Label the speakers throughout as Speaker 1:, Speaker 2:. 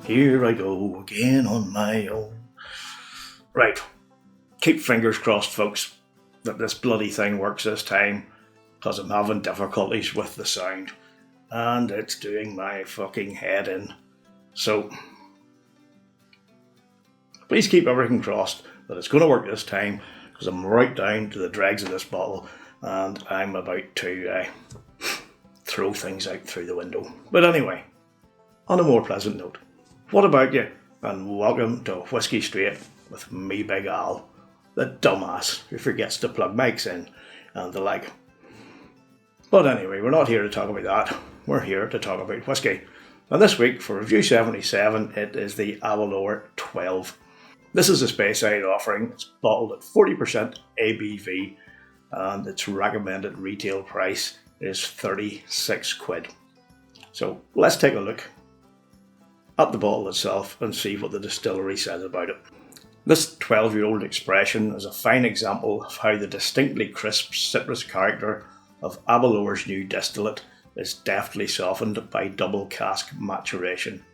Speaker 1: Here I go again on my own. Right, keep fingers crossed, folks, that this bloody thing works this time, because I'm having difficulties with the sound, and it's doing my fucking head in. So, please keep everything crossed that it's going to work this time, because I'm right down to the dregs of this bottle, and I'm about to throw things out through the window. But anyway, on a more pleasant note, what about you? And welcome to Whiskey Straight with me, Big Al, the dumbass who forgets to plug mics in and the like. But anyway, we're not here to talk about that. We're here to talk about whiskey. And this week, for Review 77, it is the Aberlour 12. This is a Speyside offering. It's bottled at 40% ABV, and its recommended retail price is 36 quid. So let's take a look at the bottle itself and see what the distillery says about it. This 12-year-old expression is a fine example of how the distinctly crisp citrus character of Aberlour's new distillate is deftly softened by double cask maturation.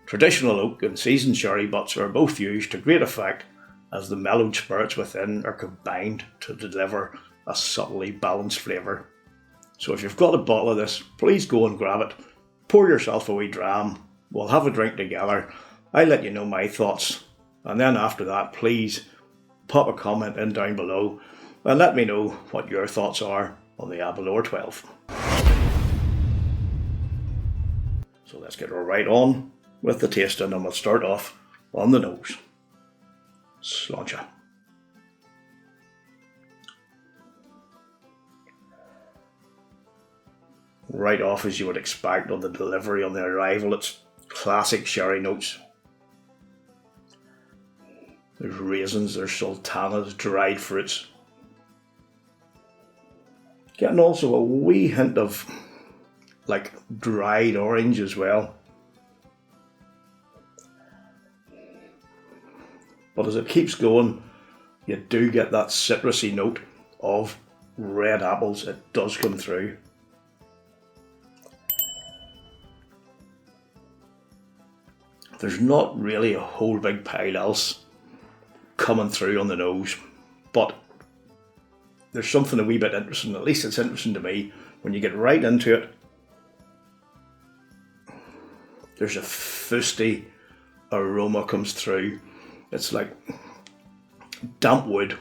Speaker 1: Traditional oak and seasoned sherry butts are both used to great effect as the mellowed spirits within are combined to deliver a subtly balanced flavour. So if you've got a bottle of this, please go and grab it, pour yourself a wee dram, we'll have a drink together, I'll let you know my thoughts, and then after that please pop a comment in down below and let me know what your thoughts are on the Aberlour 12. So let's get right on with the tasting, and we'll start off on the nose. Sláinte. Right off, as you would expect on the delivery, on the arrival, it's classic sherry notes. There's raisins, there's sultanas, dried fruits. Getting also a wee hint of like dried orange as well. But as it keeps going, you do get that citrusy note of red apples. It does come through. There's not really a whole big pile else coming through on the nose, but there's something a wee bit interesting, at least it's interesting to me, when you get right into it. There's a fusty aroma comes through. It's like damp wood.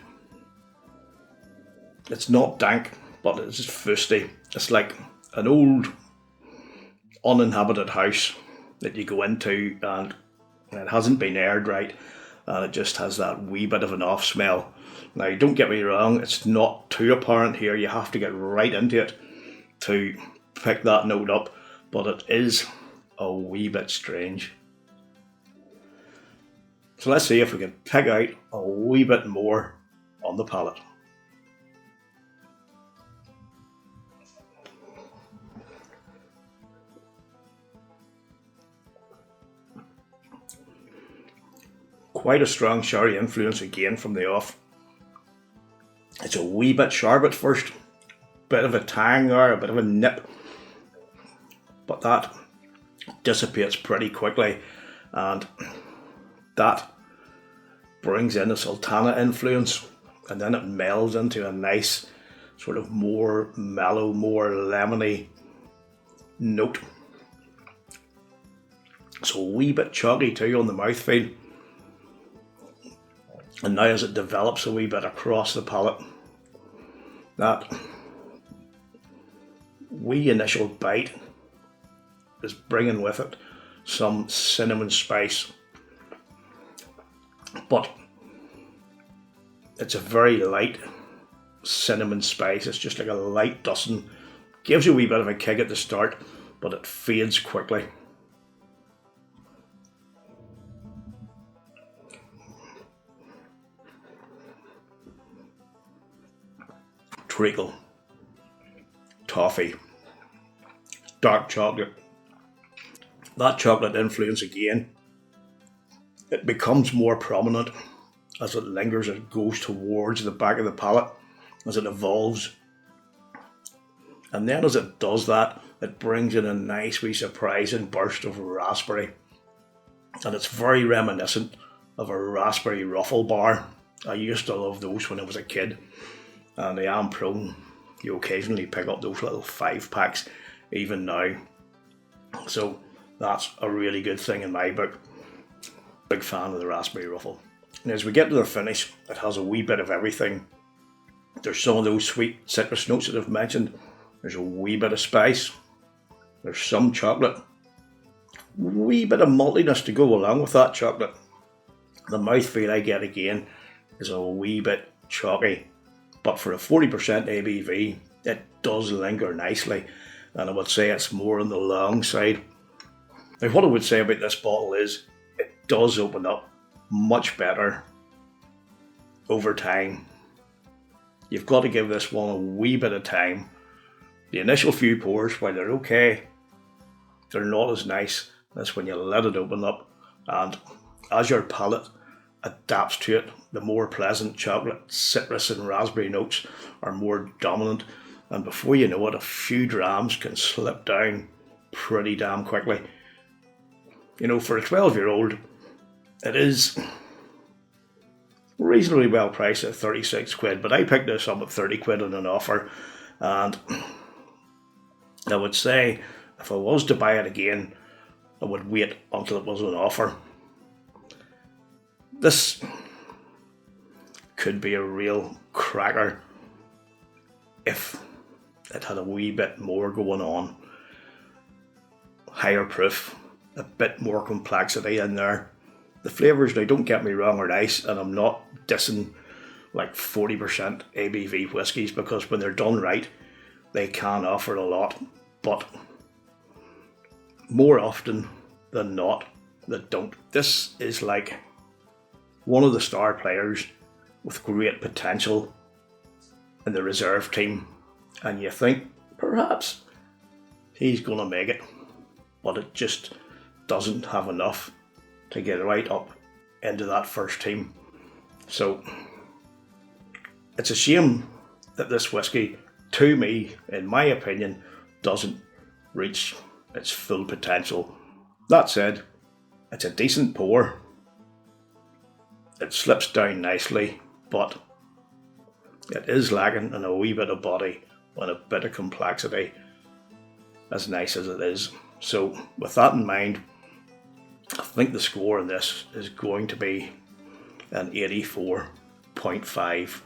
Speaker 1: It's not dank, but it's just fusty. It's like an old uninhabited house that you go into and it hasn't been aired right, and it just has that wee bit of an off smell. Now don't get me wrong, it's not too apparent here, you have to get right into it to pick that note up, but it is a wee bit strange. So let's see if we can pick out a wee bit more on the palate. Quite a strong sherry influence again from the off. It's a wee bit sharp at first, bit of a tang or a bit of a nip, but that dissipates pretty quickly, and that brings in a sultana influence, and then it melds into a nice sort of more mellow, more lemony note. So a wee bit chuggy too on the mouthfeel. And now as it develops a wee bit across the palate, that wee initial bite is bringing with it some cinnamon spice. But it's a very light cinnamon spice. It's just like a light dusting. Gives you a wee bit of a kick at the start, but it fades quickly. Treacle, toffee, dark chocolate. That chocolate influence again, it becomes more prominent as it lingers, it goes towards the back of the palate as it evolves. And then as it does that, it brings in a nice wee surprising burst of raspberry. and it's very reminiscent of a raspberry ruffle bar. I used to love those when I was a kid, and I am prone you occasionally pick up those little 5-packs even now. So that's a really good thing in my book. Big fan of the raspberry ruffle. And as we get to the finish, it has a wee bit of everything. There's some of those sweet citrus notes that I've mentioned. There's a wee bit of spice. There's some chocolate. A wee bit of maltiness to go along with that chocolate. The mouthfeel I get again is a wee bit chalky. But for a 40% ABV, it does linger nicely. And I would say it's more on the long side. Now, what I would say about this bottle is it does open up much better over time. You've got to give this one a wee bit of time. The initial few pours, while they're okay, they're not as nice as when you let it open up, and as your palate adapts to it, the more pleasant chocolate, citrus and raspberry notes are more dominant, and before you know it, a few drams can slip down pretty damn quickly. You know, for a 12-year-old, it is reasonably well priced at 36 quid, but I picked this up at 30 quid on an offer, and I would say if I was to buy it again, I would wait until it was on offer. This could be a real cracker if it had a wee bit more going on. Higher proof, a bit more complexity in there. The flavours, now don't get me wrong, are nice, and I'm not dissing like 40% ABV whiskies, because when they're done right, they can offer a lot, but more often than not, they don't. This is like one of the star players with great potential in the reserve team, and you think perhaps he's going to make it, but it just doesn't have enough to get right up into that first team. So it's a shame that this whisky, to me, in my opinion, doesn't reach its full potential. That said, it's a decent pour. It slips down nicely, but it is lacking in a wee bit of body and a bit of complexity, as nice as it is. So with that in mind, I think the score on this is going to be an 84.5.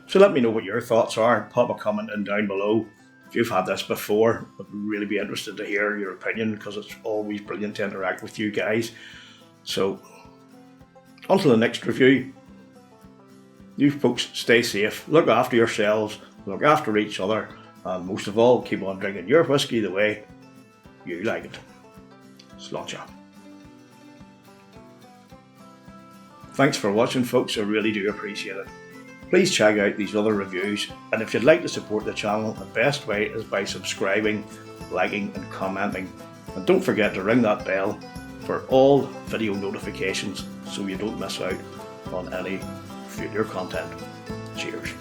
Speaker 1: So let me know what your thoughts are. Pop a comment in down below. If you've had this before, I'd really be interested to hear your opinion, because it's always brilliant to interact with you guys. So until the next review, you folks stay safe, look after yourselves, look after each other, and most of all, keep on drinking your whiskey the way you like it. Sláinte. Thanks for watching, folks, I really do appreciate it. Please check out these other reviews, and if you'd like to support the channel, the best way is by subscribing, liking and commenting. And don't forget to ring that bell for all video notifications so you don't miss out on any future content. Cheers.